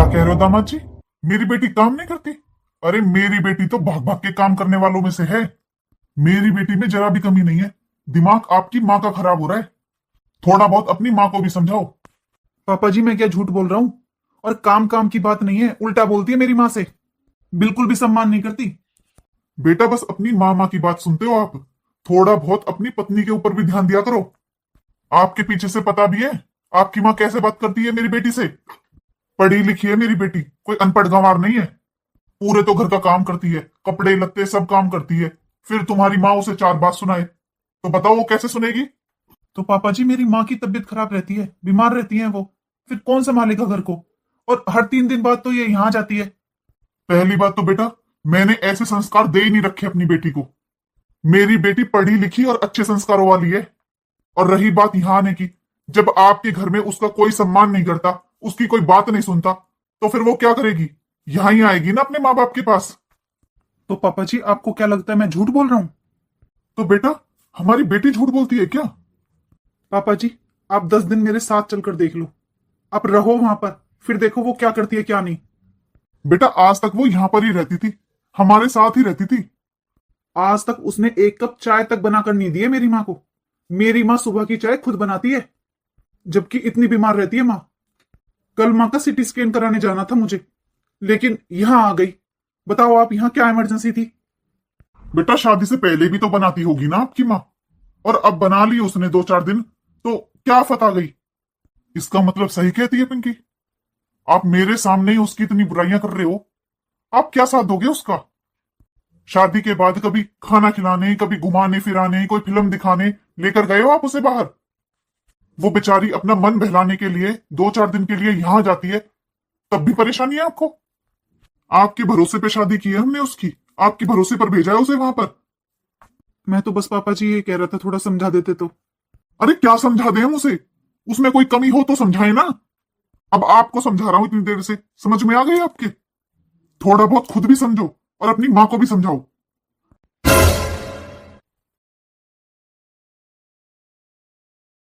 कह रहे हो दामाद जी? मेरी बेटी काम नहीं करती? अरे मेरी बेटी तो भाग भाग के काम करने वालों में से है। मेरी बेटी में जरा भी कमी नहीं है। दिमाग आपकी माँ का खराब हो रहा है। थोड़ा बहुत अपनी माँ को भी समझाओ। पापा जी मैं क्या झूठ बोल रहा हूँ? और काम काम की बात नहीं है, उल्टा बोलती है मेरी माँ से। बिल्कुल भी सम्मान नहीं करती। बेटा बस अपनी माँ माँ की बात सुनते हो आप। थोड़ा बहुत अपनी पत्नी के ऊपर भी ध्यान दिया करो। आपके पीछे से पता भी है आपकी माँ कैसे बात करती है मेरी बेटी से। पढ़ी लिखी है मेरी बेटी, कोई अनपढ़ गंवार नहीं है। पूरे तो घर का काम करती है, कपड़े लत्ते सब काम करती है। फिर तुम्हारी माँ उसे चार बात सुनाए तो बताओ वो कैसे सुनेगी? तो पापा जी मेरी माँ की तबीयत खराब रहती है, बीमार रहती है वो। फिर कौन संभालेगा घर को? और हर 3 दिन बाद तो ये यहाँ जाती है। पहली बात तो बेटा, मैंने ऐसे संस्कार दे ही नहीं रखे अपनी बेटी को। मेरी बेटी पढ़ी लिखी और अच्छे संस्कारों वाली है। और रही बात यहाँ आने की, जब आपके घर में उसका कोई सम्मान नहीं करता, उसकी कोई बात नहीं सुनता, तो फिर वो क्या करेगी? यहाँ ही आएगी ना अपने माँ बाप के पास। तो पापा जी आपको क्या लगता है मैं झूठ बोल रहा हूँ? तो बेटा हमारी बेटी झूठ बोलती है क्या? पापा जी आप 10 दिन मेरे साथ चलकर देख लो। आप रहो वहां पर, फिर देखो वो क्या करती है क्या नहीं। बेटा आज तक वो यहाँ पर ही रहती थी, हमारे साथ ही रहती थी। आज तक उसने 1 कप चाय तक बनाकर नहीं दी है मेरी माँ को। मेरी माँ सुबह की चाय खुद बनाती है, जबकि इतनी बीमार रहती है माँ। कल माँ का सीटी स्कैन कराने जाना था मुझे, लेकिन यहां आ गई। बताओ आप यहाँ क्या इमरजेंसी थी? बेटा शादी से पहले भी तो बनाती होगी ना आपकी माँ, और अब बना ली उसने 2-4 दिन, तो क्या आफत आ गई? इसका मतलब सही कहती है पिंकी। आप मेरे सामने ही उसकी इतनी बुराइयां कर रहे हो, आप क्या साथ दोगे उसका? शादी के बाद कभी खाना खिलाने, कभी घुमाने फिराने, कोई फिल्म दिखाने लेकर गए हो आप उसे बाहर? वो बेचारी अपना मन बहलाने के लिए 2-4 दिन के लिए यहां जाती है, तब भी परेशानी है आपको? आपके भरोसे पे शादी की है हमने उसकी, आपके भरोसे पर भेजा है उसे वहां पर। मैं तो बस पापा जी ये कह रहा था थोड़ा समझा देते तो। अरे क्या समझा दें हम उसे? उसमें कोई कमी हो तो समझाए ना। अब आपको समझा रहा हूं इतनी देर से, समझ में आ गई आपके? थोड़ा बहुत खुद भी समझो और अपनी माँ को भी समझाओ।